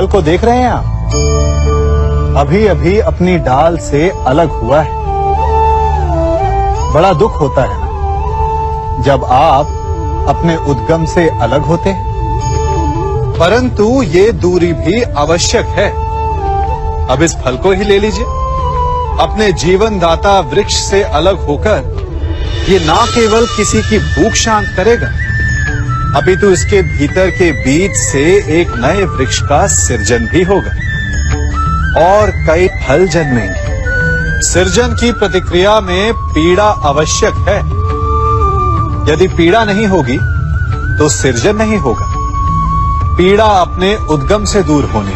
फल को देख रहे हैं आप? अभी अभी अपनी डाल से अलग हुआ है। बड़ा दुख होता है ना जब आप अपने उद्गम से अलग होते हैं, परंतु ये दूरी भी आवश्यक है। अब इस फल को ही ले लीजिए। अपने जीवनदाता वृक्ष से अलग होकर ये ना केवल किसी की भूख शांत करेगा, अपितु इसके भीतर के बीज से एक नए वृक्ष का सृजन भी होगा और कई फल जन्मेंगे। सृजन की प्रतिक्रिया में पीड़ा आवश्यक है। यदि पीड़ा नहीं होगी तो सृजन नहीं होगा। पीड़ा अपने उद्गम से दूर होने,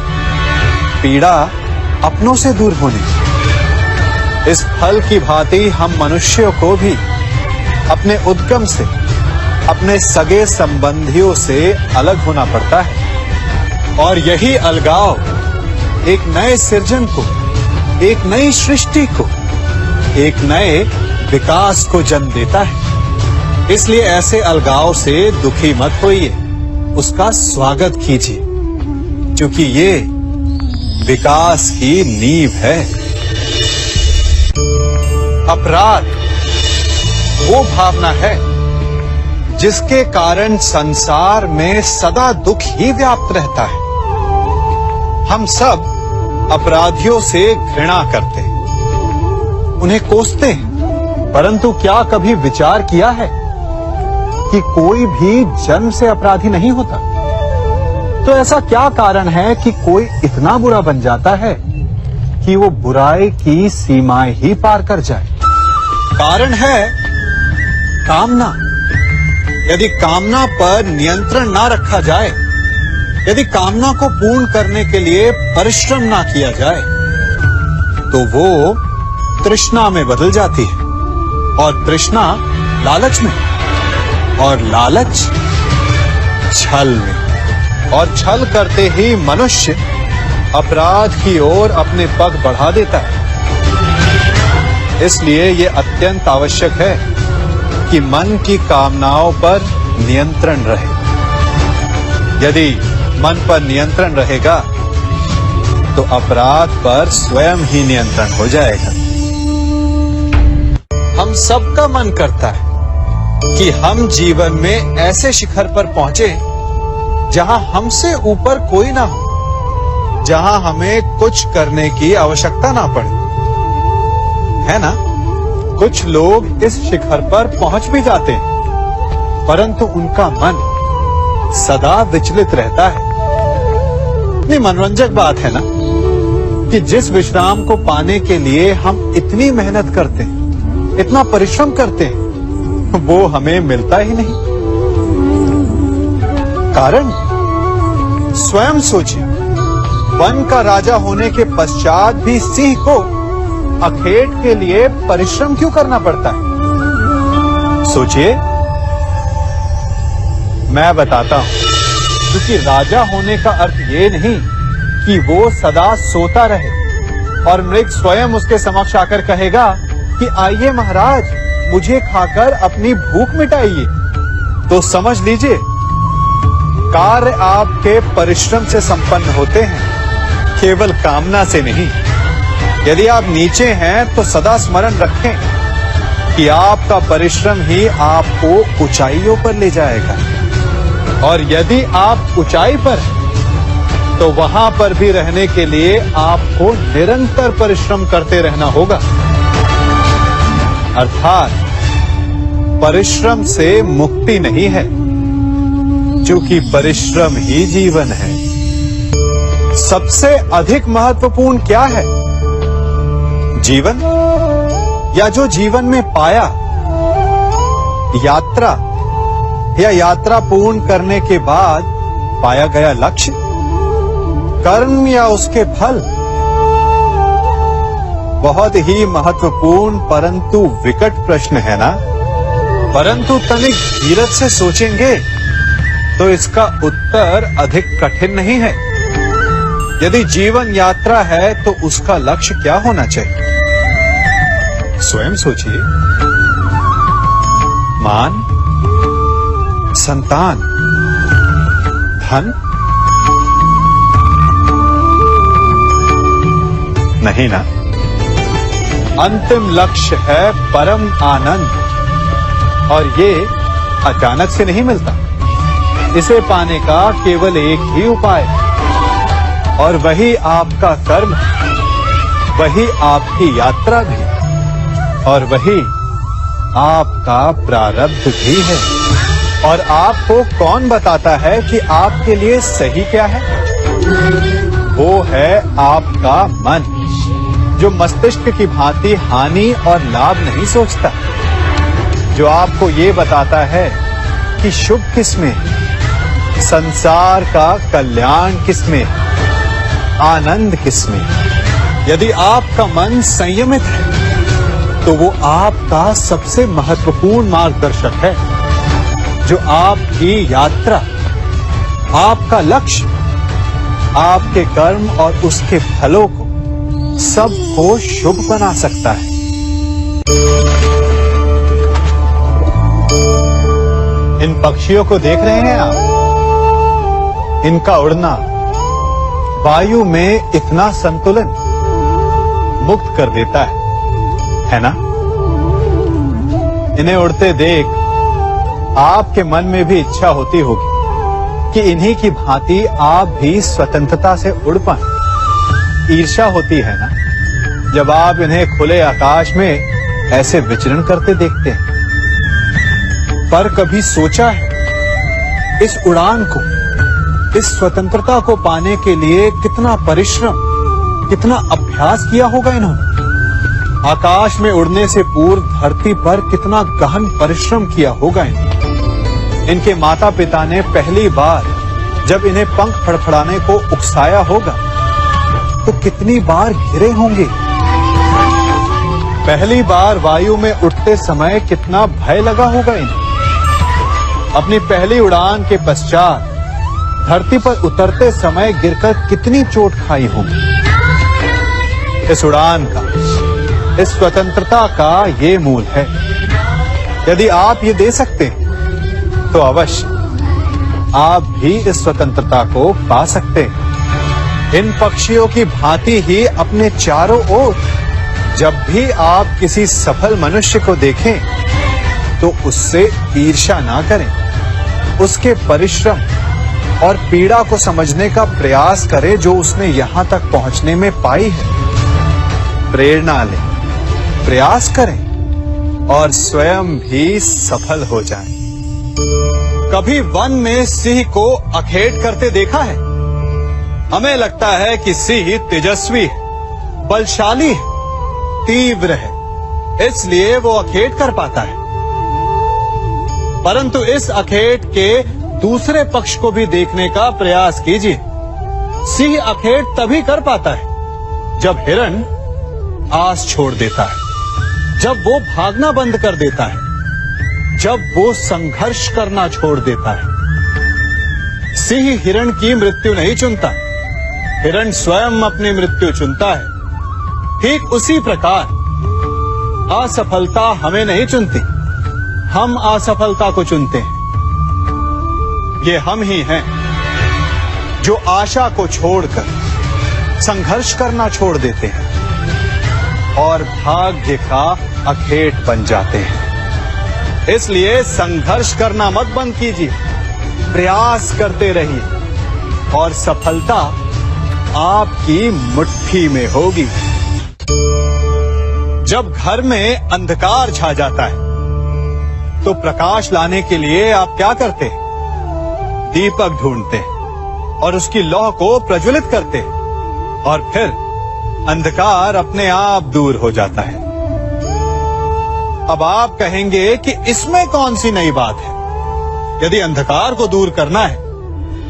पीड़ा अपनों से दूर होने। इस फल की भांति हम मनुष्यों को भी अपने उद्गम से, अपने सगे संबंधियों से अलग होना पड़ता है। और यही अलगाव एक नए सृजन को, एक नई सृष्टि को, एक नए विकास को जन्म देता है। इसलिए ऐसे अलगाव से दुखी मत होइए, उसका स्वागत कीजिए, क्योंकि ये विकास की नींव है। अपराध वो भावना है जिसके कारण संसार में सदा दुख ही व्याप्त रहता है। हम सब अपराधियों से घृणा करते हैं, उन्हें कोसते हैं, परंतु क्या कभी विचार किया है कि कोई भी जन्म से अपराधी नहीं होता? तो ऐसा क्या कारण है कि कोई इतना बुरा बन जाता है कि वो बुराई की सीमाएं ही पार कर जाए? कारण है कामना। यदि कामना पर नियंत्रण ना रखा जाए, यदि कामना को पूर्ण करने के लिए परिश्रम ना किया जाए, तो वो तृष्णा में बदल जाती है, और तृष्णा लालच में, और लालच छल में, और छल करते ही मनुष्य अपराध की ओर अपने पग बढ़ा देता है। इसलिए ये अत्यंत आवश्यक है कि मन की कामनाओं पर नियंत्रण रहे। यदि मन पर नियंत्रण रहेगा तो अपराध पर स्वयं ही नियंत्रण हो जाएगा। हम सबका मन करता है कि हम जीवन में ऐसे शिखर पर पहुंचे जहां हमसे ऊपर कोई ना हो, जहां हमें कुछ करने की आवश्यकता ना पड़े, है ना? कुछ लोग इस शिखर पर पहुंच भी जाते हैं, परंतु उनका मन सदा विचलित रहता है। इतनी मनोरंजक बात है ना कि जिस विश्राम को पाने के लिए हम इतनी मेहनत करते हैं, इतना परिश्रम करते हैं, वो हमें मिलता ही नहीं। कारण स्वयं सोचिए, वन का राजा होने के पश्चात भी सिंह को अखेट के लिए परिश्रम क्यों करना पड़ता है? सोचिए। मैं बताता हूं, क्योंकि राजा होने का अर्थ ये नहीं कि वो सदा सोता रहे और मृग स्वयं उसके समक्ष आकर कहेगा कि आइए महाराज, मुझे खाकर अपनी भूख मिटाइए। तो समझ लीजिए, कार्य आपके परिश्रम से संपन्न होते हैं, केवल कामना से नहीं। यदि आप नीचे हैं तो सदा स्मरण रखें कि आपका परिश्रम ही आपको ऊंचाइयों पर ले जाएगा, और यदि आप ऊंचाई पर हैं तो वहां पर भी रहने के लिए आपको निरंतर परिश्रम करते रहना होगा। अर्थात परिश्रम से मुक्ति नहीं है, क्योंकि परिश्रम ही जीवन है। सबसे अधिक महत्वपूर्ण क्या है? जीवन, या जो जीवन में पाया, यात्रा, या यात्रा पूर्ण करने के बाद पाया गया लक्ष्य, कर्म या उसके फल? बहुत ही महत्वपूर्ण परंतु विकट प्रश्न है ना? परंतु तनिक धीरज से सोचेंगे तो इसका उत्तर अधिक कठिन नहीं है। यदि जीवन यात्रा है तो उसका लक्ष्य क्या होना चाहिए? स्वयं सोचिए। मान, संतान, धन, नहीं ना। अंतिम लक्ष्य है परम आनंद, और ये अचानक से नहीं मिलता। इसे पाने का केवल एक ही उपाय है, और वही आपका कर्म, वही आपकी यात्रा भी, और वही आपका प्रारब्ध भी है। और आपको कौन बताता है कि आपके लिए सही क्या है? वो है आपका मन, जो मस्तिष्क की भांति हानि और लाभ नहीं सोचता, जो आपको ये बताता है कि शुभ किसमें, संसार का कल्याण किसमें, आनंद किसमें। यदि आपका मन संयमित है तो वो आपका सबसे महत्वपूर्ण मार्गदर्शक है, जो आपकी यात्रा, आपका लक्ष्य, आपके कर्म और उसके फलों को सबको शुभ बना सकता है। इन पक्षियों को देख रहे हैं आप? इनका उड़ना वायु में इतना संतुलन मुक्त कर देता है ना? इन्हें उड़ते देख आपके मन में भी इच्छा होती होगी कि इन्हीं की भांति आप भी स्वतंत्रता से उड़ पाएं। ईर्ष्या होती है ना, जब आप इन्हें खुले आकाश में ऐसे विचरण करते देखते हैं। पर कभी सोचा है इस उड़ान को, इस स्वतंत्रता को पाने के लिए कितना परिश्रम, कितना अभ्यास किया होगा इन्होंने? आकाश में उड़ने से पूर्व धरती पर कितना गहन परिश्रम किया होगा इन्हें। इनके माता पिता ने पहली बार जब इन्हें पंख फड़फड़ाने को उकसाया होगा तो कितनी बार गिरे होंगे। पहली बार वायु में उड़ते समय कितना भय लगा होगा इन्हें। अपनी पहली उड़ान के पश्चात धरती पर उतरते समय गिरकर कितनी चोट खाई होगी। इस उड़ान का, इस स्वतंत्रता का ये मूल है। यदि आप ये दे सकते हैं तो अवश्य आप भी इस स्वतंत्रता को पा सकते हैं। इन पक्षियों की भांति ही अपने चारों ओर जब भी आप किसी सफल मनुष्य को देखें तो उससे ईर्ष्या ना करें, उसके परिश्रम और पीड़ा को समझने का प्रयास करें जो उसने यहां तक पहुंचने में पाई है। प्रेरणा लें, प्रयास करें और स्वयं भी सफल हो जाएं। कभी वन में सिंह को अखेट करते देखा है? हमें लगता है कि सिंह तेजस्वी है, बलशाली है, तीव्र है, इसलिए वो अखेट कर पाता है। परंतु इस अखेट के दूसरे पक्ष को भी देखने का प्रयास कीजिए। सिंह अखेट तभी कर पाता है जब हिरण आस छोड़ देता है, जब वो भागना बंद कर देता है, जब वो संघर्ष करना छोड़ देता है। सिंह हिरण की मृत्यु नहीं चुनता, हिरण स्वयं अपनी मृत्यु चुनता है। ठीक उसी प्रकार असफलता हमें नहीं चुनती, हम असफलता को चुनते हैं। ये हम ही हैं जो आशा को छोड़कर संघर्ष करना छोड़ देते हैं और भाग्य का अखेट बन जाते हैं। इसलिए संघर्ष करना मत बंद कीजिए, प्रयास करते रहिए और सफलता आपकी मुट्ठी में होगी। जब घर में अंधकार छा जाता है तो प्रकाश लाने के लिए आप क्या करते हैं? दीपक ढूंढते हैं और उसकी लौ को प्रज्वलित करते हैं, और फिर अंधकार अपने आप दूर हो जाता है। अब आप कहेंगे कि इसमें कौन सी नई बात है? यदि अंधकार को दूर करना है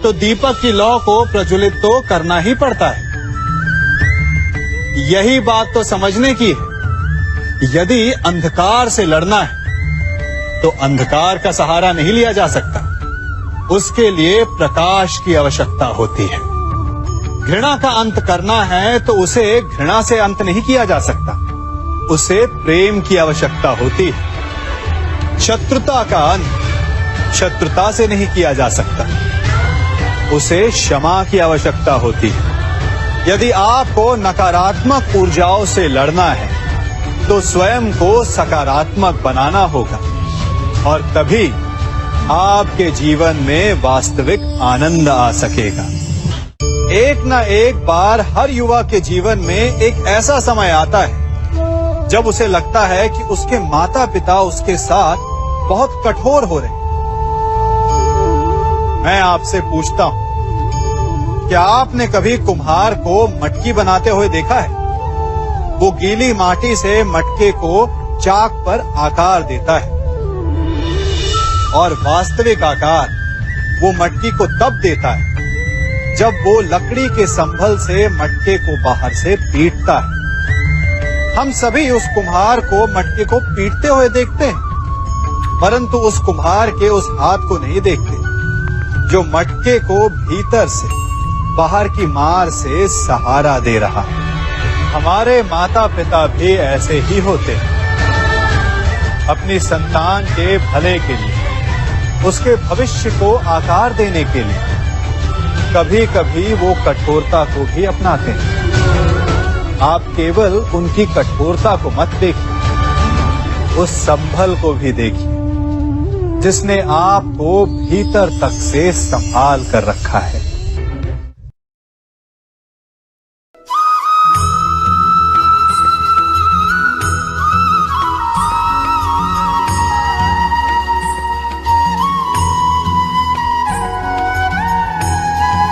तो दीपक की लौ को प्रज्वलित तो करना ही पड़ता है। यही बात तो समझने की है। यदि अंधकार से लड़ना है तो अंधकार का सहारा नहीं लिया जा सकता, उसके लिए प्रकाश की आवश्यकता होती है। घृणा का अंत करना है तो उसे घृणा से अंत नहीं किया जा सकता, उसे प्रेम की आवश्यकता होती है। शत्रुता का अंत शत्रुता से नहीं किया जा सकता, उसे क्षमा की आवश्यकता होती है। यदि आपको नकारात्मक ऊर्जाओं से लड़ना है तो स्वयं को सकारात्मक बनाना होगा और तभी आपके जीवन में वास्तविक आनंद आ सकेगा। एक न एक बार हर युवा के जीवन में एक ऐसा समय आता है जब उसे लगता है कि उसके माता पिता उसके साथ बहुत कठोर हो रहे हैं। मैं आपसे पूछता हूं, क्या आपने कभी कुम्हार को मटकी बनाते हुए देखा है? वो गीली माटी से मटके को चाक पर आकार देता है और वास्तविक आकार वो मटकी को तब देता है जब वो लकड़ी के संभल से मटके को बाहर से पीटता है। हम सभी उस कुम्हार को मटके को पीटते हुए देखते हैं, परंतु उस कुम्हार के उस हाथ को नहीं देखते जो मटके को भीतर से बाहर की मार से सहारा दे रहा है। हमारे माता पिता भी ऐसे ही होते हैं। अपनी संतान के भले के लिए, उसके भविष्य को आकार देने के लिए कभी कभी वो कठोरता को भी अपनाते हैं। आप केवल उनकी कठोरता को मत देखिए, उस संभल को भी देखिए जिसने आपको भीतर तक से संभाल कर रखा है।